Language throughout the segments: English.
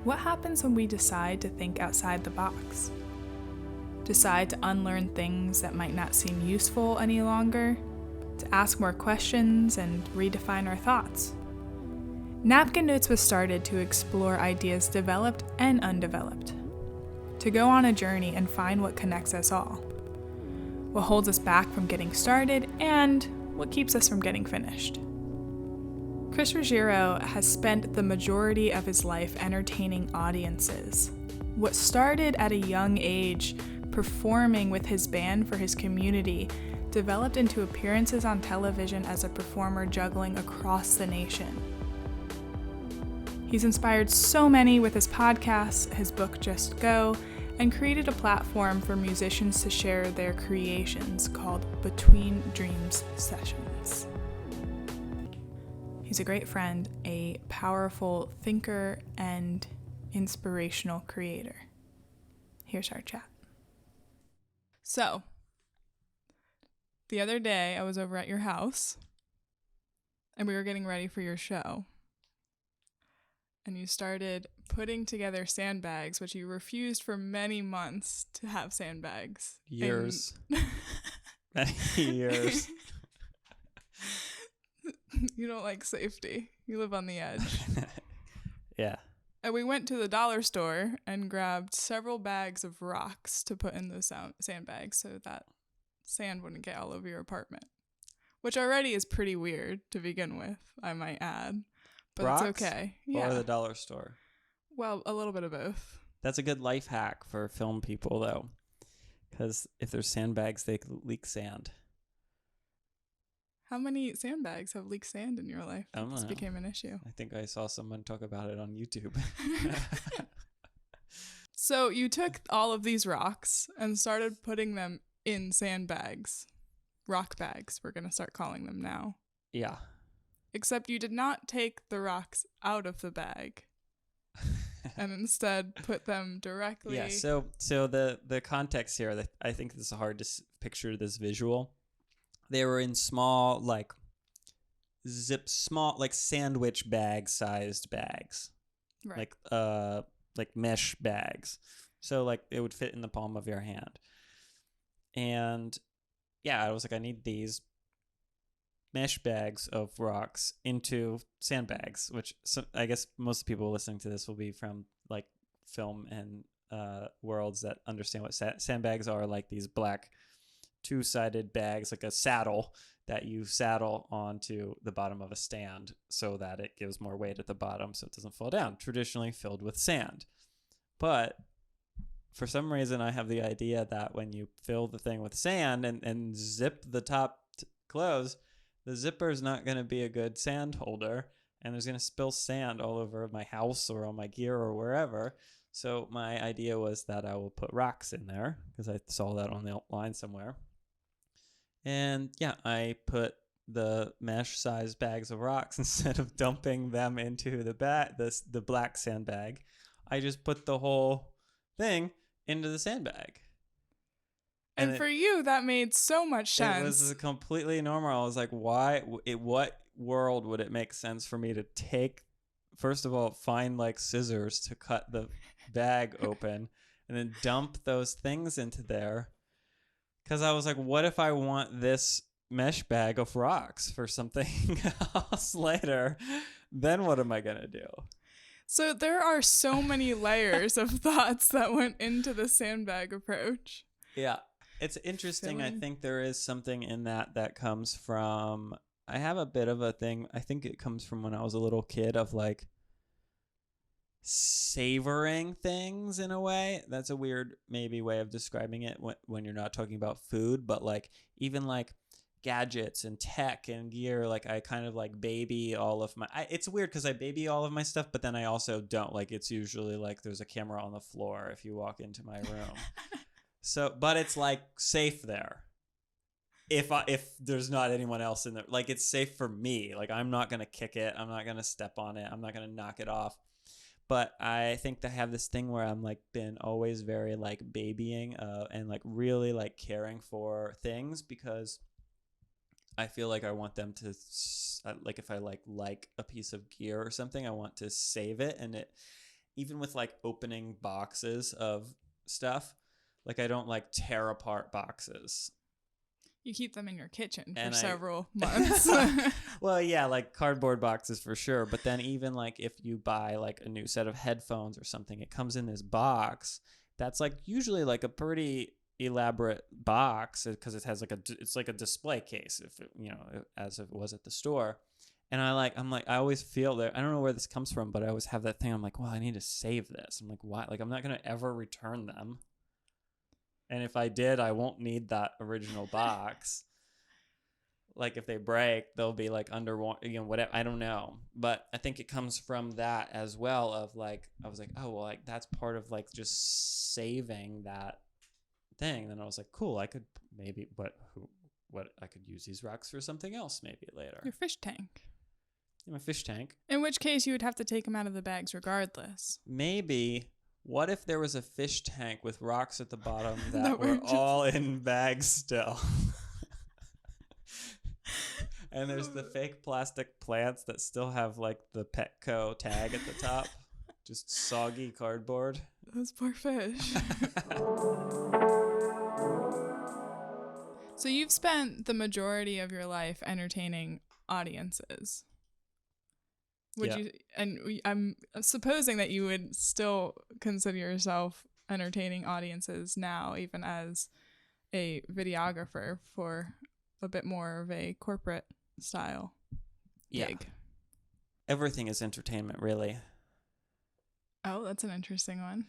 What happens when we decide to think outside the box? Decide to unlearn things that might not seem useful any longer? To ask more questions and redefine our thoughts? Napkin Notes was started to explore ideas developed and undeveloped. To go on a journey and find what connects us all. What holds us back from getting started and what keeps us from getting finished. Chris Ruggiero has spent the majority of his life entertaining audiences. What started at a young age performing with his band for his community developed into appearances on television as a performer juggling across the nation. He's inspired so many with his podcasts, his book Just Go, and created a platform for musicians to share their creations called Between Dreams Sessions. He's a great friend, a powerful thinker, and inspirational creator. Here's our chat. So, the other day I was over at your house, and we were getting ready for your show. And you started putting together sandbags, which you refused for many months to have sandbags. Years. Many years. You don't like safety. You live on the edge. Yeah. And we went to the dollar store and grabbed several bags of rocks to put in those sandbags so that sand wouldn't get all over your apartment. Which already is pretty weird to begin with, I might add. But Rocks? it's okay. Yeah. Or the dollar store? Well, a little bit of both. That's a good life hack for film people, though. Because if there's sandbags, they leak sand. How many sandbags have leaked sand in your life? This became an issue. I think I saw someone talk about it on YouTube. So you took all of these rocks and started putting them in sandbags. Rock bags, we're going to start calling them now. Yeah. Except you did not take the rocks out of the bag and instead put them directly... Yeah, so the context here, I think this is hard to picture this visual. They were in small, like sandwich bag sized bags. Right. Like mesh bags. So like it would fit in the palm of your hand. And yeah, I was like, I need these mesh bags of rocks into sandbags, which I guess most people listening to this will be from like film and worlds that understand what sandbags are, like these black two-sided bags, like a saddle that you saddle onto the bottom of a stand so that it gives more weight at the bottom so it doesn't fall down, traditionally filled with sand. But for some reason I have the idea that when you fill the thing with sand and zip the top closed, the zipper is not going to be a good sand holder, and there's going to spill sand all over my house or on my gear or wherever. So my idea was that I will put rocks in there because I saw that on the line somewhere. And yeah, I put the mesh-sized bags of rocks instead of dumping them into the black sandbag. I just put the whole thing into the sandbag. And for you, that made so much sense. It was completely normal. I was like, why? What world would it make sense for me to take, first of all, find like scissors to cut the bag open and then dump those things into there? Because I was like, what if I want this mesh bag of rocks for something else later? Then what am I going to do? So there are so many layers of thoughts that went into the sandbag approach. Yeah. It's interesting. I think there is something in that comes from, I have a bit of a thing. I think it comes from when I was a little kid of like savoring things in a way. That's a weird maybe way of describing it when you're not talking about food, but like even like gadgets and tech and gear, like I kind of like baby all of my it's weird because I baby all of my stuff, but then I also don't. Like it's usually like there's a camera on the floor if you walk into my room. So but it's like safe there if there's not anyone else in there. Like it's safe for me. Like I'm not gonna kick it, I'm not gonna step on it, I'm not gonna knock it off. But I think I have this thing where I'm like been always very like babying and like really like caring for things because I feel like I want them to like if I like a piece of gear or something, I want to save it, and even with like opening boxes of stuff, like I don't like tear apart boxes. You keep them in your kitchen And for I- several months. Well, yeah, like cardboard boxes for sure. But then even like if you buy like a new set of headphones or something, it comes in this box that's like usually like a pretty elaborate box because it has like it's like a display case, if it, you know, as it was at the store. And I always feel that I don't know where this comes from, but I always have that thing. I'm like, well, I need to save this. I'm like, why? Like, I'm not gonna ever return them. And if I did, I won't need that original box. Like if they break, they'll be like under, you know, whatever. I don't know, but I think it comes from that as well. Of like, I was like, oh well, like that's part of like just saving that thing. Then I was like, cool, I could maybe, what I could use these rocks for something else maybe later. Your fish tank. In my fish tank. In which case, you would have to take them out of the bags regardless. Maybe. What if there was a fish tank with rocks at the bottom that That were were just- all in bags still? And there's the fake plastic plants that still have like the Petco tag at the top. Just soggy cardboard. Those poor fish. So you've spent the majority of your life entertaining audiences. Yeah. I'm supposing that you would still consider yourself entertaining audiences now, even as a videographer for a bit more of a corporate style gig. Everything is entertainment, really. Oh, that's an interesting one.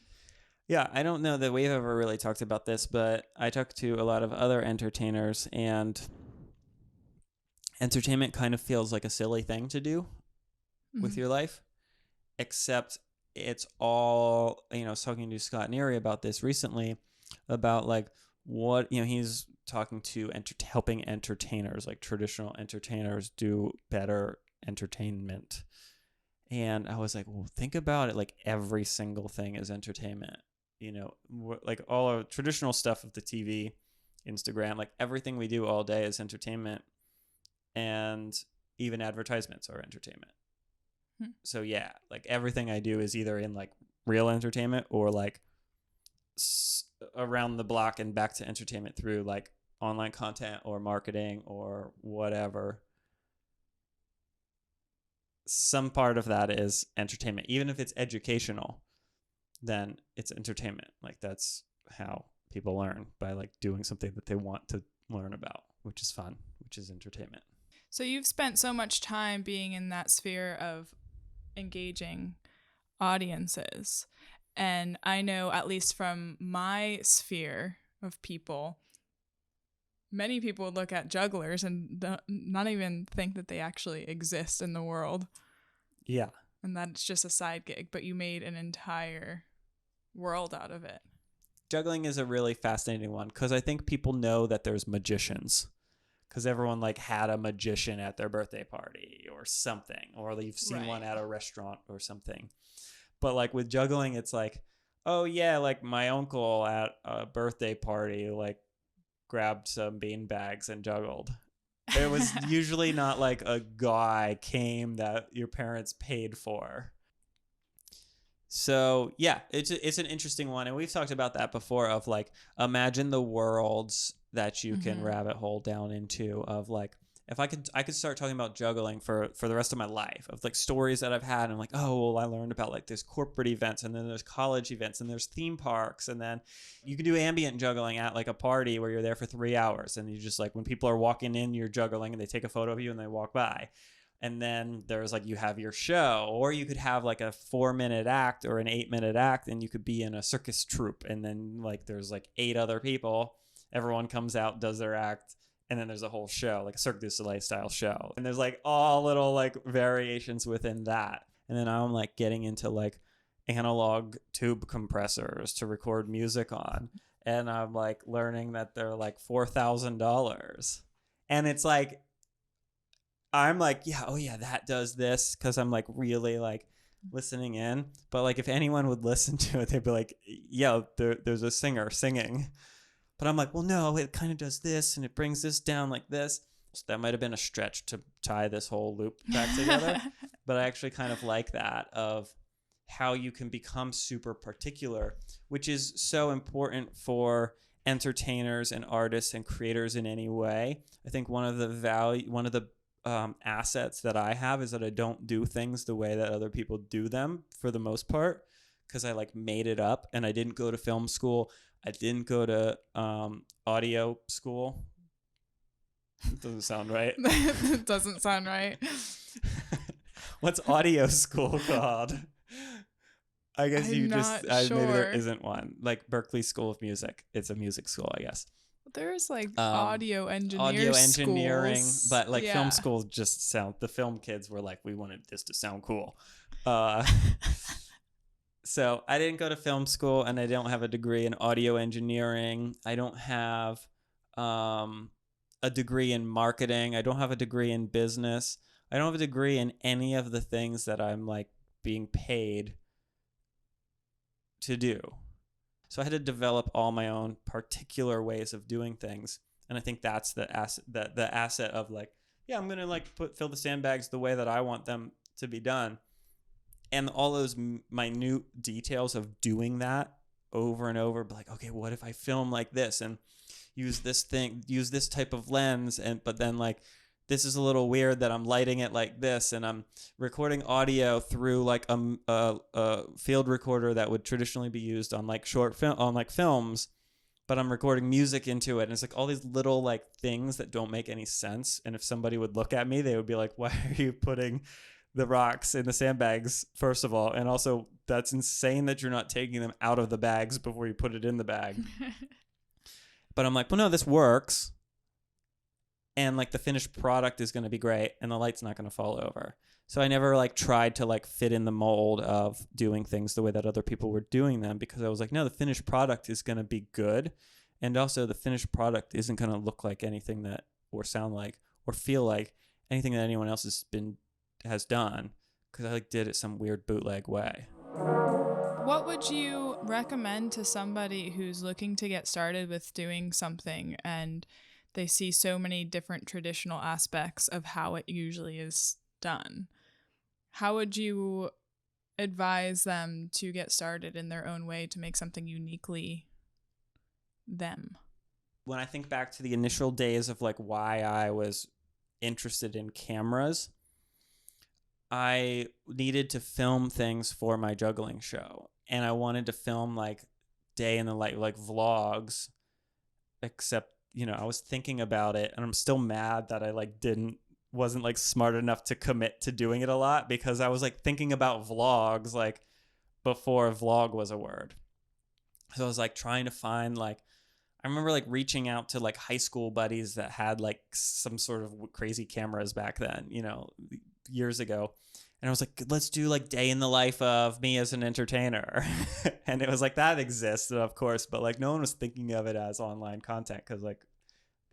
Yeah, I don't know that we've ever really talked about this, but I talk to a lot of other entertainers, and entertainment kind of feels like a silly thing to do with your life, except it's all, you know, I was talking to Scott Neary about this recently, about like what, you know, he's talking to helping entertainers, like traditional entertainers, do better entertainment. And I was like, well, think about it, like every single thing is entertainment, you know, like all our traditional stuff of the TV, Instagram, like everything we do all day is entertainment, and even advertisements are entertainment. So yeah, like everything I do is either in like real entertainment or like around the block and back to entertainment through like online content or marketing or whatever. Some part of that is entertainment. Even if it's educational, then it's entertainment. Like that's how people learn, by like doing something that they want to learn about, which is fun, which is entertainment. So you've spent so much time being in that sphere of engaging audiences. And I know, at least from my sphere of people, many people look at jugglers and not even think that they actually exist in the world. Yeah. And that it's just a side gig, but you made an entire world out of it. Juggling is a really fascinating one because I think people know that there's magicians. Because everyone like had a magician at their birthday party or something, or you've seen one at a restaurant or something. But like with juggling, it's like, oh yeah, like my uncle at a birthday party like grabbed some bean bags and juggled. It was usually not like a guy came that your parents paid for. So yeah, it's an interesting one, and we've talked about that before. Of like, imagine the worlds that you can rabbit hole down into. Of like, if I could start talking about juggling for the rest of my life, of like stories that I've had. And I'm like, oh well, I learned about like there's corporate events, and then there's college events, and there's theme parks, and then you can do ambient juggling at like a party where you're there for 3 hours, and you just like when people are walking in, you're juggling, and they take a photo of you and they walk by. And then there's like, you have your show, or you could have like a 4-minute act or an 8-minute act, and you could be in a circus troupe. And then like, there's like 8 other people. Everyone comes out, does their act. And then there's a whole show, like a Cirque du Soleil style show. And there's like all little like variations within that. And then I'm like getting into like analog tube compressors to record music on. And I'm like learning that they're like $4,000. And it's like, I'm like, yeah, oh yeah, that does this, because I'm like really like listening in. But like if anyone would listen to it, they'd be like, yeah, there's a singer singing. But I'm like, well, no, it kind of does this, and it brings this down like this. So that might have been a stretch to tie this whole loop back together. But I actually kind of like that of, how you can become super particular, which is so important for entertainers and artists and creators in any way. I think one of the assets that I have is that I don't do things the way that other people do them for the most part, because I like made it up, and I didn't go to film school. I didn't go to audio school. It doesn't sound right. It doesn't sound right. What's audio school called? I guess I'm not sure. Maybe there isn't one. Like Berkeley School of Music. It's a music school, I guess. There's like Audio engineering, schools. but like film Yeah. schools just sound. The film kids were like, we wanted this to sound cool. So I didn't go to film school, and I don't have a degree in audio engineering. I don't have a degree in marketing. I don't have a degree in business. I don't have a degree in any of the things that I'm like being paid to do. So I had to develop all my own particular ways of doing things. And I think that's the asset of like, yeah, I'm going to like fill the sandbags the way that I want them to be done. And all those minute details of doing that over and over, like, okay, what if I film like this and use this type of lens, but then like, this is a little weird that I'm lighting it like this, and I'm recording audio through like a field recorder that would traditionally be used on like films, but I'm recording music into it, and it's like all these little like things that don't make any sense. And if somebody would look at me, they would be like, "Why are you putting the rocks in the sandbags, first of all? And also, that's insane that you're not taking them out of the bags before you put it in the bag." But I'm like, well, no, this works. And like the finished product is going to be great, and the light's not going to fall over. So I never like tried to like fit in the mold of doing things the way that other people were doing them, because I was like, no, the finished product is going to be good. And also the finished product isn't going to look like anything that, or sound like, or feel like anything that anyone else has done, because I like did it some weird bootleg way. What would you recommend to somebody who's looking to get started with doing something and they see so many different traditional aspects of how it usually is done? How would you advise them to get started in their own way to make something uniquely them? When I think back to the initial days of like why I was interested in cameras, I needed to film things for my juggling show, and I wanted to film like day in the life, like vlogs, except, you know, I was thinking about it, and I'm still mad that I like wasn't like smart enough to commit to doing it a lot, because I was like thinking about vlogs like before vlog was a word. So I was like trying to find like, I remember like reaching out to like high school buddies that had like some sort of crazy cameras back then, you know, years ago. And I was like, let's do like day in the life of me as an entertainer. And it was like, that exists, of course, but like no one was thinking of it as online content, because like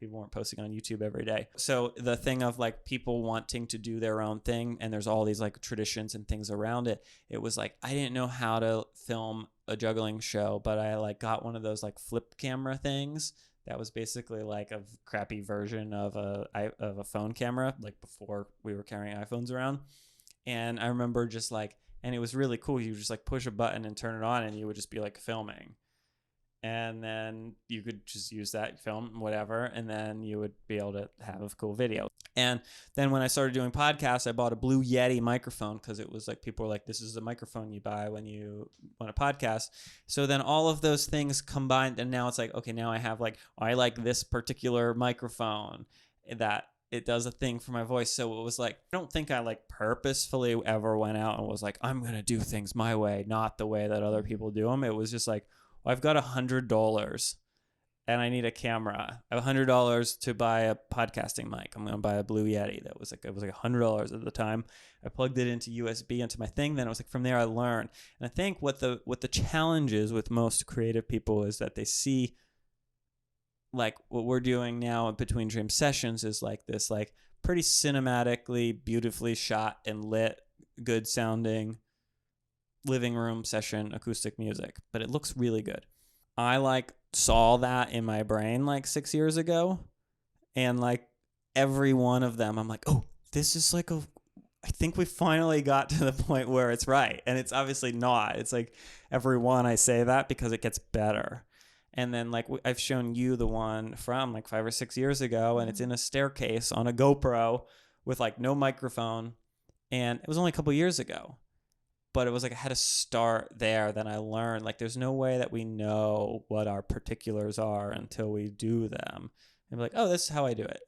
people weren't posting on YouTube every day. So the thing of like people wanting to do their own thing, and there's all these like traditions and things around it. It was like, I didn't know how to film a juggling show, but I like got one of those like flip camera things that was basically like a crappy version of a phone camera, like before we were carrying iPhones around. And I remember just like, and it was really cool. You just like push a button and turn it on, and you would just be like filming. And then you could just use that film, whatever, and then you would be able to have a cool video. And then when I started doing podcasts, I bought a Blue Yeti microphone, because it was like, people were like, this is the microphone you buy when you want a podcast. So then all of those things combined, and now it's like, okay, now I have like, I like this particular microphone that it does a thing for my voice. So it was like, I don't think I like purposefully ever went out and was like, I'm going to do things my way, not the way that other people do them. It was just like, well, I've got $100 and I need a camera. I have $100 to buy a podcasting mic. I'm going to buy a Blue Yeti. It was like $100 at the time. I plugged it into USB into my thing. Then it was like, from there I learned. And I think what the challenge is with most creative people is that they see like what we're doing now in Between Dream Sessions is like this like pretty cinematically beautifully shot and lit, good sounding living room session acoustic music, but it looks really good. I like saw that in my brain like 6 years ago, and like every one of them I'm like, oh, this is like I think we finally got to the point where it's right. And it's obviously not. It's like every one I say that because it gets better. And then like I've shown you the one from like 5 or 6 years ago, and it's in a staircase on a GoPro with like no microphone. And it was only a couple years ago. But it was like I had to start there. Then I learned like there's no way that we know what our particulars are until we do them. And be like, oh, this is how I do it.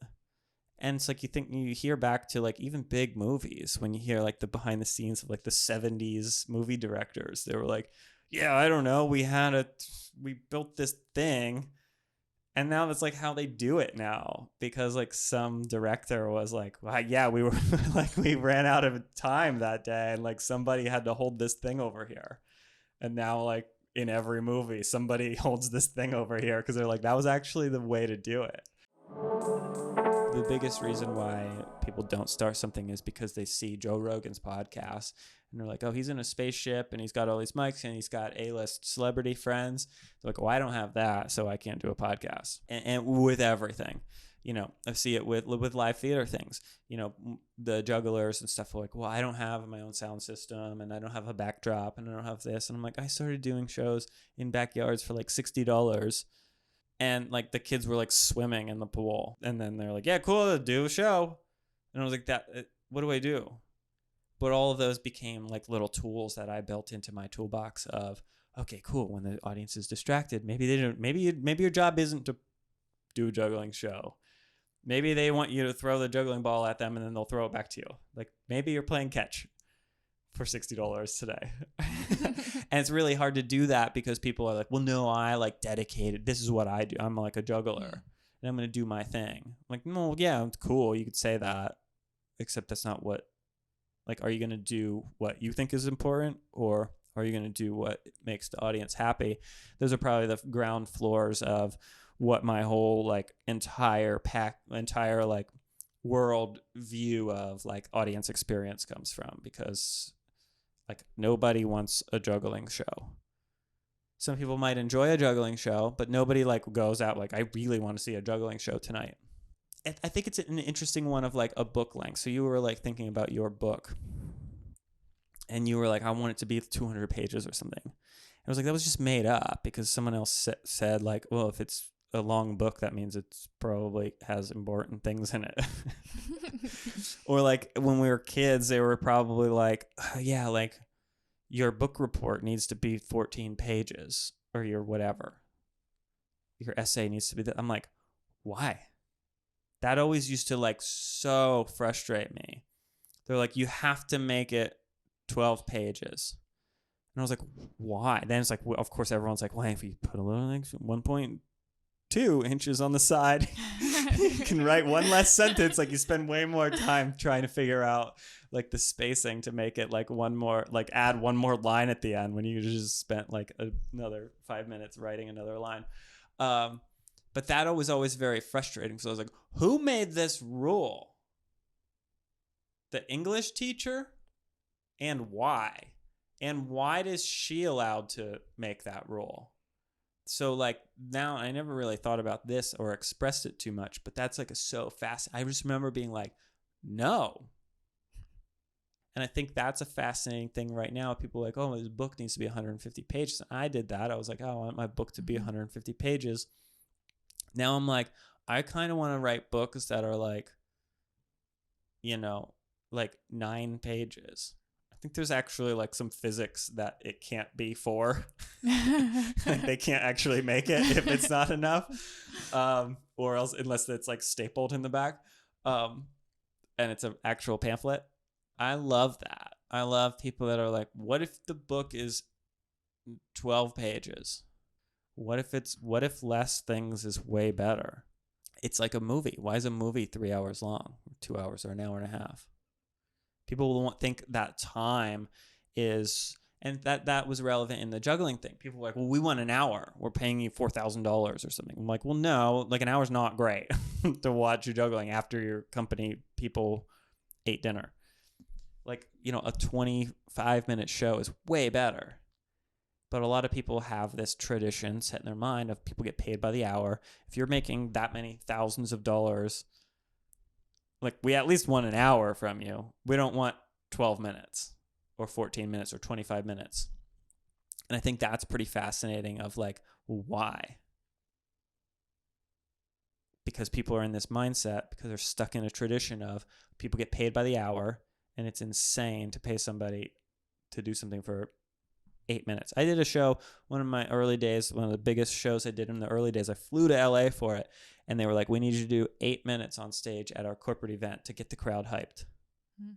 And it's like you hear back to like even big movies when you hear like the behind the scenes of like the 70s movie directors. They were like, yeah, I don't know. We built this thing. And now that's like how they do it now, because like some director was like, well, yeah, we were like, we ran out of time that day and like somebody had to hold this thing over here. And now like in every movie, somebody holds this thing over here because they're like, that was actually the way to do it. The biggest reason why people don't start something is because they see Joe Rogan's podcast and they're like, oh, he's in a spaceship and he's got all these mics and he's got A-list celebrity friends. They're like, well, I don't have that, so I can't do a podcast. And with everything, you know, I see it with live theater things. You know, the jugglers and stuff are like, well, I don't have my own sound system and I don't have a backdrop and I don't have this. And I'm like, I started doing shows in backyards for like $60. And like the kids were like swimming in the pool, and then they're like, yeah, cool, do a show. And I was like, what do I do? But all of those became like little tools that I built into my toolbox of, okay, cool, when the audience is distracted, maybe your job isn't to do a juggling show. Maybe they want you to throw the juggling ball at them and then they'll throw it back to you. Like maybe you're playing catch for $60 today. And it's really hard to do that because people are like, well, no, I like dedicated. This is what I do. I'm like a juggler and I'm going to do my thing. I'm like, no, yeah, it's cool. You could say that, except that's not what, like, are you going to do what you think is important, or are you going to do what makes the audience happy? Those are probably the ground floors of what my whole like entire like world view of like audience experience comes from, because like nobody wants a juggling show. Some people might enjoy a juggling show, but nobody like goes out like, I really want to see a juggling show tonight. I think it's an interesting one of like a book length. So you were like thinking about your book and you were like, I want it to be 200 pages or something. I was like, that was just made up because someone else said like, well, if it's a long book, that means it's probably has important things in it. Or like when we were kids, they were probably like, yeah, like your book report needs to be 14 pages or your whatever. Your essay needs to be that. I'm like, why? That always used to like so frustrate me. They're like, you have to make it 12 pages. And I was like, why? Then it's like, well, of course, everyone's like, well, if you put a little like 1.2 inches on the side, you can write one less sentence. Like you spend way more time trying to figure out like the spacing to make it like one more, like add one more line at the end when you just spent like another 5 minutes writing another line. But that was always very frustrating. So I was like, who made this rule? The English teacher? And why? And why is she allowed to make that rule? So like now I never really thought about this or expressed it too much, but that's like so fast. I just remember being like, no. And I think that's a fascinating thing right now. People are like, oh, this book needs to be 150 pages. And I did that. I was like, oh, I want my book to be 150 pages. Now I'm like, I kind of want to write books that are like, you know, like 9 pages. I think there's actually like some physics that it can't be 4. Like they can't actually make it if it's not enough. Or else, unless it's like stapled in the back. And it's an actual pamphlet. I love that. I love people that are like, what if the book is 12 pages? What if less things is way better? It's like a movie. Why is a movie 3 hours long, 2 hours, or an hour and a half? People won't think that time is, and that was relevant in the juggling thing. People were like, well, we want an hour. We're paying you $4,000 or something. I'm like, well, no, like an hour's not great to watch you juggling after your company people ate dinner. Like, you know, a 25-minute show is way better. But a lot of people have this tradition set in their mind of people get paid by the hour. If you're making that many thousands of dollars, like we at least want an hour from you. We don't want 12 minutes or 14 minutes or 25 minutes. And I think that's pretty fascinating of like, why? Because people are in this mindset, because they're stuck in a tradition of people get paid by the hour, and it's insane to pay somebody to do something for 8 minutes. I did a show, one of my early days, one of the biggest shows I did in the early days. I flew to LA for it, and they were like, we need you to do 8 minutes on stage at our corporate event to get the crowd hyped. Mm.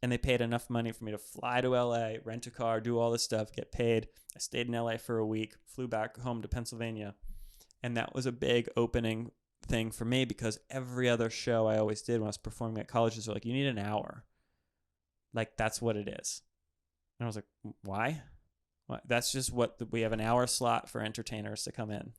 And they paid enough money for me to fly to LA, rent a car, do all this stuff, get paid. I stayed in LA for a week, flew back home to Pennsylvania. And that was a big opening thing for me, because every other show I always did when I was performing at colleges were like, you need an hour. Like, that's what it is. And I was like, why? That's just what we have, an hour slot for entertainers to come in.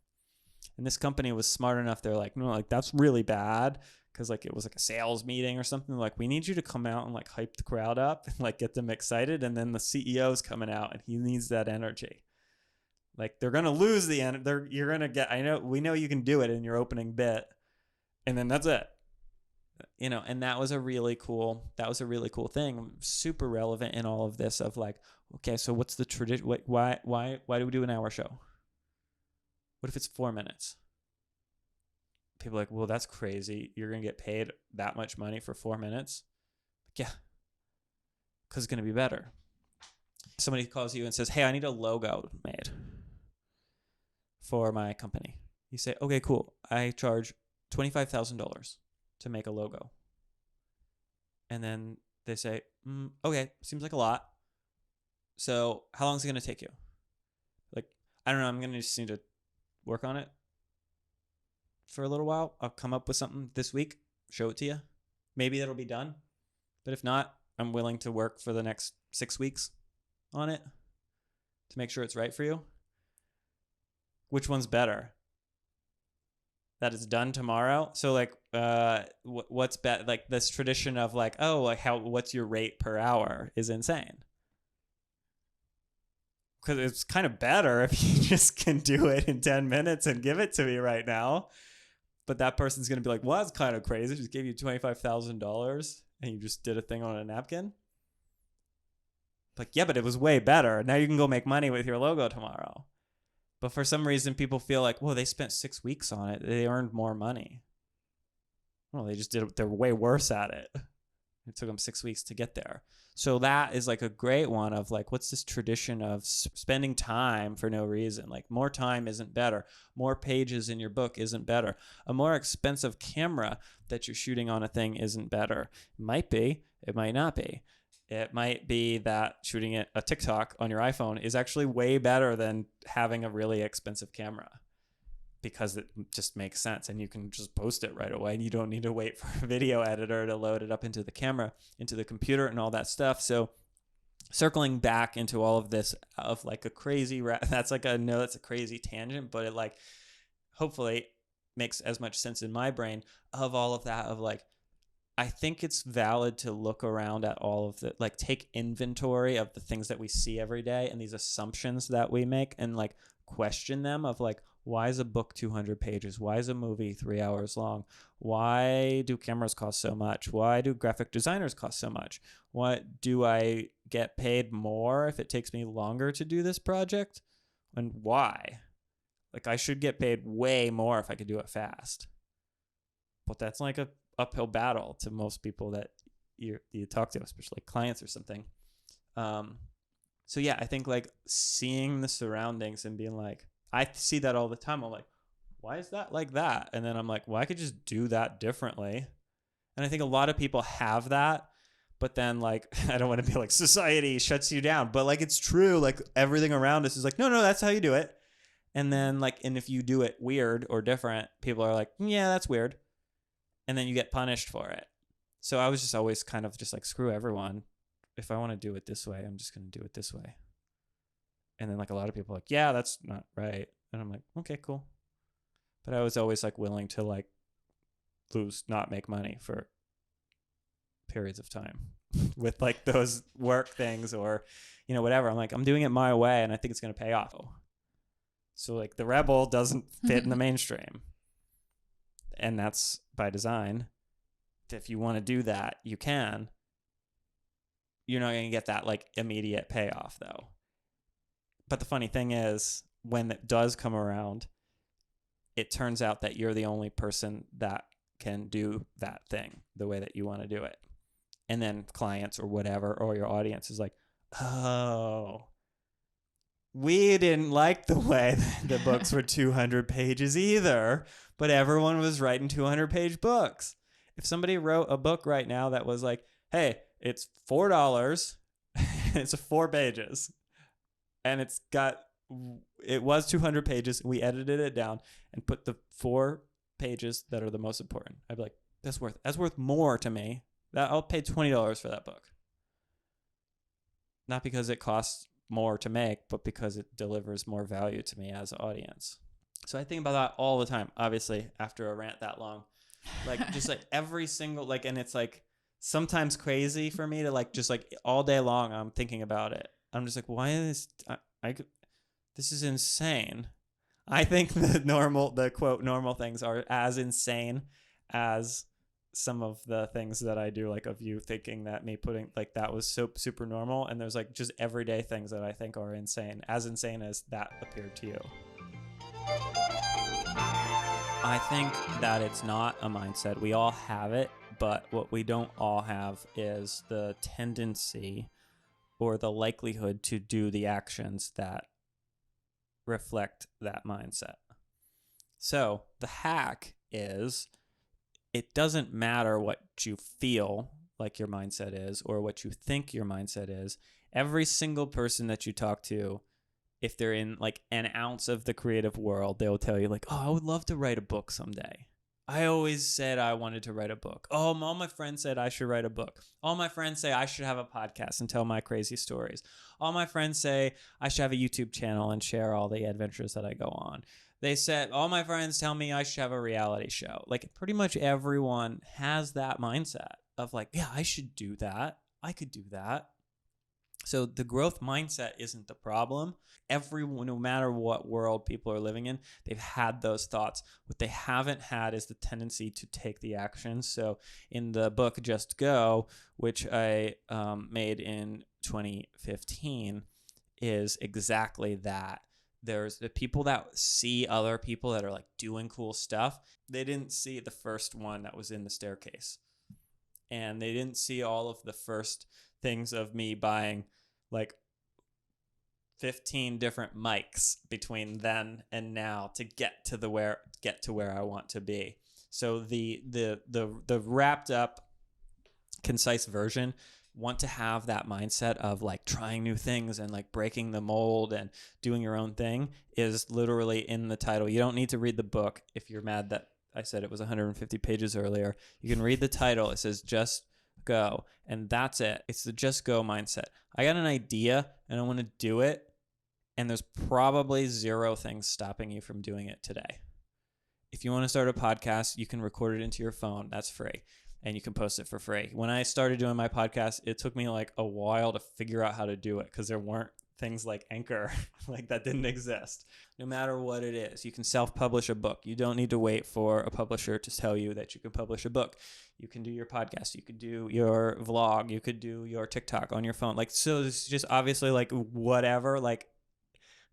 And this company was smart enough. They're like, no, like, that's really bad. Because like it was like a sales meeting or something. Like, we need you to come out and like hype the crowd up and like get them excited. And then the CEO's coming out and he needs that energy. Like, they're going to lose the end. You're going to get, we know you can do it in your opening bit. And then that's it. You know, and that was a really cool thing. Super relevant in all of this of like, okay, so what's the tradition? Why do we do an hour show? What if it's 4 minutes? People are like, well, that's crazy. You're going to get paid that much money for 4 minutes? Like, yeah, because it's going to be better. Somebody calls you and says, hey, I need a logo made for my company. You say, okay, cool. I charge $25,000 to make a logo. And then they say, okay, seems like a lot. So how long is it going to take you? Like, I don't know. I'm going to just need to work on it for a little while. I'll come up with something this week, show it to you. Maybe that'll be done. But if not, I'm willing to work for the next 6 weeks on it to make sure it's right for you. Which one's better? That it's done tomorrow? So like, what's better? Like this tradition of like, oh, like what's your rate per hour is insane. Because it's kind of better if you just can do it in 10 minutes and give it to me right now. But that person's going to be like, well, that's kind of crazy. I just gave you $25,000 and you just did a thing on a napkin. Like, yeah, but it was way better. Now you can go make money with your logo tomorrow. But for some reason, people feel like, whoa, they spent 6 weeks on it. They earned more money. Well, they just did it. They're way worse at it. It took them 6 weeks to get there. So that is like a great one of like, what's this tradition of spending time for no reason? Like, more time isn't better. More pages in your book isn't better. A more expensive camera that you're shooting on a thing isn't better. It might be. It might not be. It might be that shooting a TikTok on your iPhone is actually way better than having a really expensive camera, because it just makes sense and you can just post it right away and you don't need to wait for a video editor to load it up into the camera, into the computer and all that stuff. So circling back into all of this of like a crazy, that's like that's a crazy tangent, but it like hopefully makes as much sense in my brain of all of that of like, I think it's valid to look around at all of the, like, take inventory of the things that we see every day and these assumptions that we make and like question them of like, why is a book 200 pages? Why is a movie 3 hours long? Why do cameras cost so much? Why do graphic designers cost so much? What do I get paid more if it takes me longer to do this project? And why? Like, I should get paid way more if I could do it fast. But that's like a uphill battle to most people that you talk to, especially clients or something. So yeah, I think like seeing the surroundings and being like, I see that all the time. I'm like, why is that like that? And then I'm like, well, I could just do that differently. And I think a lot of people have that, but then like, I don't want to be like society shuts you down, but like, it's true. Like everything around us is like, no, that's how you do it. And then like, and if you do it weird or different, people are like, yeah, that's weird. And then you get punished for it. So I was just always kind of just like, screw everyone. If I want to do it this way, I'm just going to do it this way. And then like a lot of people are like, yeah, that's not right. And I'm like, okay, cool. But I was always like willing to like not make money for periods of time with like those work things or, you know, whatever. I'm like, I'm doing it my way and I think it's going to pay off. So like the rebel doesn't fit in the mainstream. And that's by design. If you want to do that, you can. you're not going to get that like immediate payoff though. But the funny thing is, when it does come around, it turns out that you're the only person that can do that thing the way that you want to do it. And then clients or whatever, or your audience is like, oh, we didn't like the way the books were 200 pages either, but everyone was writing 200-page books. If somebody wrote a book right now that was like, hey, it's $4, it's 4 pages, and it was 200 pages, we edited it down and put the 4 pages that are the most important, I'd be like, that's worth more to me. I'll pay $20 for that book. Not because it costs more to make, but because it delivers more value to me as an audience. So I think about that all the time, obviously, after a rant that long. Like, just like every single, like, and it's like sometimes crazy for me to like, just like all day long, I'm thinking about it. I'm just like, why is this, this is insane. I think the quote normal things are as insane as some of the things that I do, like of you thinking that me putting like that was so super normal, and there's like just everyday things that I think are insane as that appeared to you. I think that it's not a mindset. We all have it, but what we don't all have is the tendency or the likelihood to do the actions that reflect that mindset. So the hack is, it doesn't matter what you feel like your mindset is or what you think your mindset is. Every single person that you talk to, if they're in like an ounce of the creative world, they'll tell you like, oh, I would love to write a book someday. I always said I wanted to write a book. Oh, all my friends said I should write a book. All my friends say I should have a podcast and tell my crazy stories. All my friends say I should have a YouTube channel and share all the adventures that I go on. They said, all my friends tell me I should have a reality show. Like pretty much everyone has that mindset of like, yeah, I should do that. I could do that. So the growth mindset isn't the problem. Everyone, no matter what world people are living in, they've had those thoughts. What they haven't had is the tendency to take the action. So in the book Just Go, which I made in 2015, is exactly that. There's the people that see other people that are like doing cool stuff. They didn't see the first one that was in the staircase. And they didn't see all of the first things of me buying like 15 different mics between then and now to get to where I want to be. So the wrapped up concise version want to have that mindset of like trying new things and like breaking the mold and doing your own thing is literally in the title. You don't need to read the book if you're mad that I said it was 150 pages earlier. You can read the title. It says Just Go, and that's it. It's the Just Go mindset. I got an idea and I want to do it, and there's probably 0 things stopping you from doing it today. If you want to start a podcast, you can record it into your phone. That's free. And you can post it for free. When I started doing my podcast, it took me like a while to figure out how to do it because there weren't things like Anchor, like that didn't exist. No matter what it is, you can self-publish a book. You don't need to wait for a publisher to tell you that you can publish a book. You can do your podcast. You could do your vlog. You could do your TikTok on your phone. Like, so it's just obviously like whatever, like,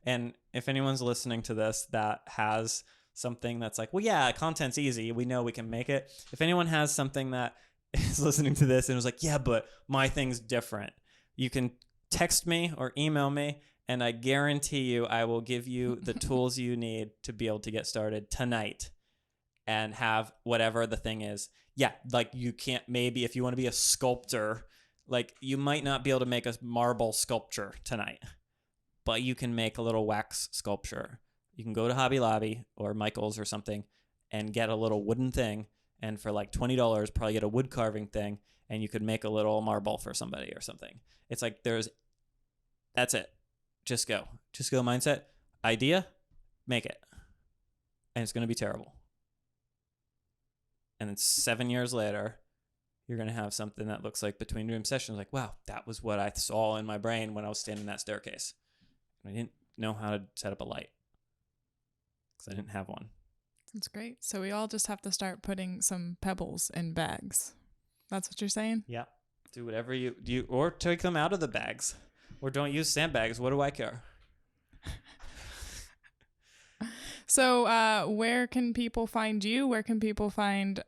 and if anyone's listening to this that has something that's like, well, yeah, content's easy, we know we can make it. If anyone has something that is listening to this and was like, yeah, but my thing's different, you can text me or email me, and I guarantee you I will give you the tools you need to be able to get started tonight and have whatever the thing is. Yeah, like you can't, maybe if you want to be a sculptor, like you might not be able to make a marble sculpture tonight, but you can make a little wax sculpture. You can go to Hobby Lobby or Michael's or something and get a little wooden thing, and for like $20 probably get a wood carving thing, and you could make a little marble for somebody or something. It's like that's it. Just go mindset. Idea, make it. And it's going to be terrible. And then 7 years later, you're going to have something that looks like Between Dream Sessions. Like, wow, that was what I saw in my brain when I was standing in that staircase. I didn't know how to set up a light because I didn't have one. That's great. So we all just have to start putting some pebbles in bags. That's what you're saying? Yeah. Do whatever you do, or take them out of the bags, or don't use sandbags. What do I care? So, where can people find you? Where can people find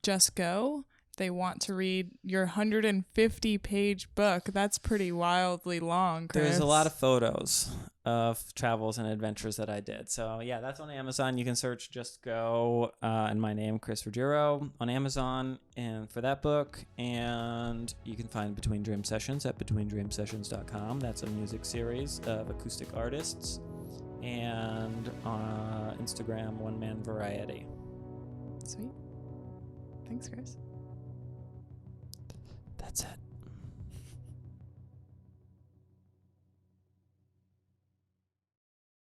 Just Go? If they want to read your 150-page book. That's pretty wildly long, Chris. There's a lot of photos of travels and adventures that I did. So yeah, that's on Amazon. You can search Just Go and my name, Chris Ruggiero, on Amazon and for that book. And you can find Between Dream Sessions at betweendreamsessions.com. That's a music series of acoustic artists. And on Instagram, One Man Variety. Sweet. Thanks, Chris. That's it.